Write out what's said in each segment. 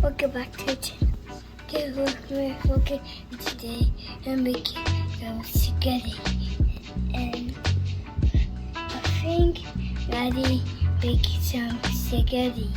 welcome back to the channel. Okay, we're working today and making spaghetti. And I think Daddy making some spaghetti.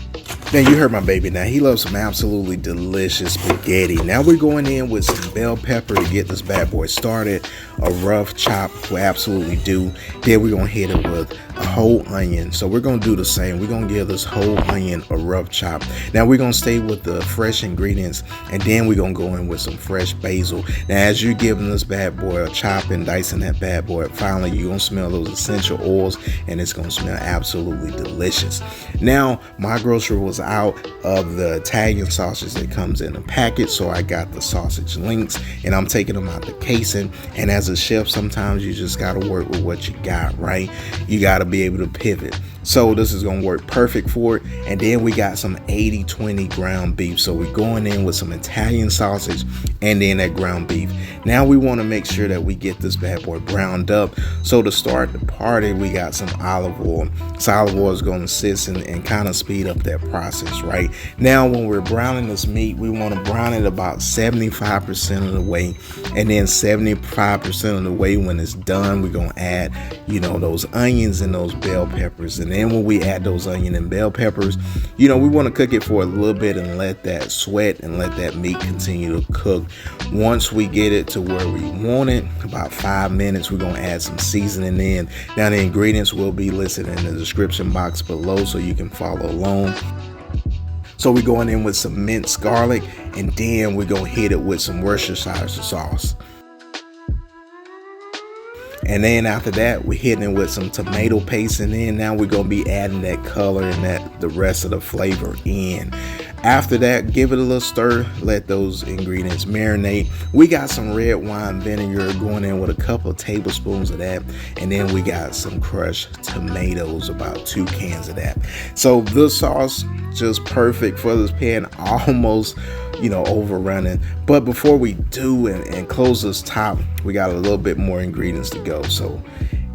Now you heard my baby. Now he loves some absolutely delicious spaghetti. Now we're going in with some bell pepper to get this bad boy started. A rough chop will absolutely do. Then we're gonna hit it with a whole onion. So we're gonna do the same. We're gonna give this whole onion a rough chop. Now we're gonna stay with the fresh ingredients, and then we're gonna go in with some fresh basil. Now as you're giving this bad boy a chop and dicing that bad boy, finally you're gonna smell those essential oils, and it's gonna smell absolutely delicious. Now my grocery was out of the Italian sausage that comes in a package, so I got the sausage links and I'm taking them out the casing. And as a chef, sometimes you just got to work with what you got, right? You got to be able to pivot. So this is going to work perfect for it. And then we got some 80-20 ground beef, so we're going in with some Italian sausage and then that ground beef. Now we want to make sure that we get this bad boy browned up. So to start the party, we got some olive oil. So olive oil is going to assist and kind of speed up that process, right? Now when we're browning this meat, we want to brown it about 75% of the way, and then 75% of the way when it's done, we're going to add, those onions and those bell peppers. And then when we add those onion and bell peppers, we want to cook it for a little bit and let that sweat and let that meat continue to cook. Once we get it to where we want it, about 5 minutes, we're going to add some seasoning in. Now the ingredients will be listed in the description box below so you can follow along. So we're going in with some minced garlic, and then we're going to hit it with some Worcestershire sauce. And then after that, we're hitting it with some tomato paste, and then now we're going to be adding that color and the rest of the flavor in. After that, give it a little stir, let those ingredients marinate. We got some red wine vinegar going in with a couple of tablespoons of that, and then we got some crushed tomatoes, about 2 cans of that. So this sauce just perfect for this pan, almost overrunning. But before we do and close this top, we got a little bit more ingredients to go. So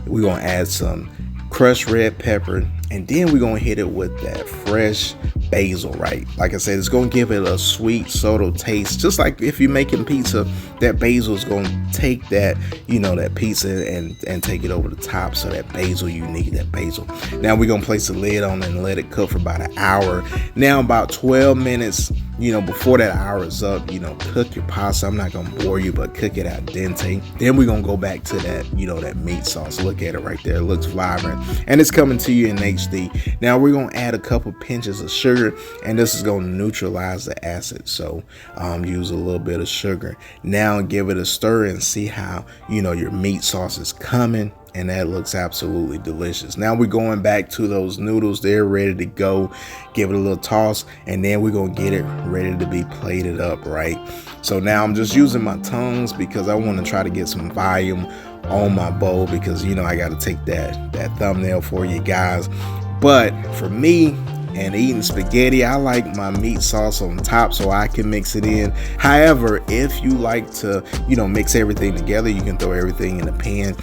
we're gonna add some crushed red pepper, and then we're gonna hit it with that fresh basil, right? Like I said, it's gonna give it a sweet, subtle taste. Just like if you're making pizza, that basil is gonna take that, that pizza and take it over the top. So that basil, you need that basil. Now we're gonna place the lid on and let it cook for about an hour. Now about 12 minutes, before that hour is up, cook your pasta. I'm not gonna bore you, but cook it al dente. Then we're gonna go back to that, that meat sauce. Look at it right there. It looks vibrant, and it's coming to you in HD. Now we're gonna add a couple pinches of sugar, and this is gonna neutralize the acid. So use a little bit of sugar. Now give it a stir and see how your meat sauce is coming. And that looks absolutely delicious. Now we're going back to those noodles. They're ready to go. Give it a little toss, and then we're gonna get it ready to be plated up, right? So now I'm just using my tongues because I want to try to get some volume on my bowl, because I got to take that thumbnail for you guys. But for me and eating spaghetti, I like my meat sauce on top so I can mix it in. However, if you like to mix everything together, you can throw everything in a pan.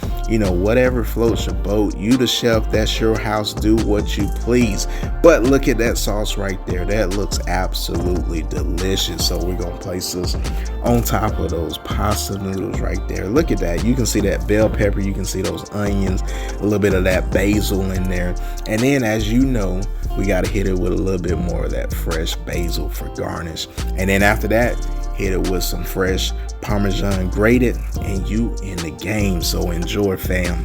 Whatever floats your boat. You the chef, that's your house, do what you please. But look at that sauce right there. That looks absolutely delicious. So we're gonna place this on top of those pasta noodles right there. Look at that. You can see that bell pepper, you can see those onions, a little bit of that basil in there. And then, as you know, we got to hit it with a little bit more of that fresh basil for garnish. And then after that, hit it with some fresh Parmesan grated, and you in the game. So enjoy, fam.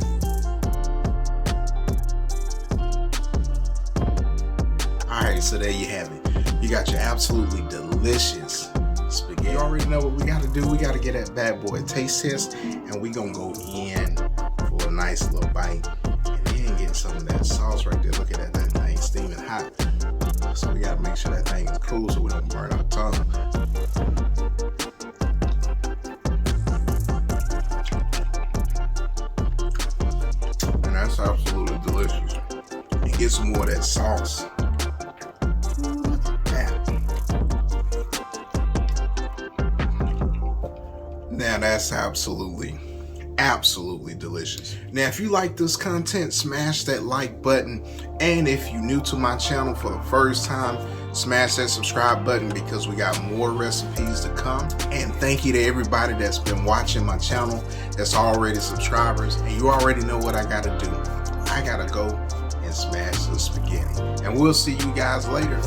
Alright, so there you have it. You got your absolutely delicious spaghetti. You already know what we got to do. We got to get that bad boy taste test, and we gonna go in for a nice little bite, and then get some of that sauce right there. Look at that thing steaming hot. So we gotta make sure that thing is cool so we don't burn our tongue. And that's absolutely delicious. And get some more of that sauce. Now that's absolutely delicious. Now if you like this content, smash that like button, and if you're new to my channel for the first time, Smash that subscribe button because we got more recipes to come. And thank you to everybody that's been watching my channel that's already subscribers. And you already know what I gotta do. I gotta go and smash the spaghetti. And we'll see you guys later.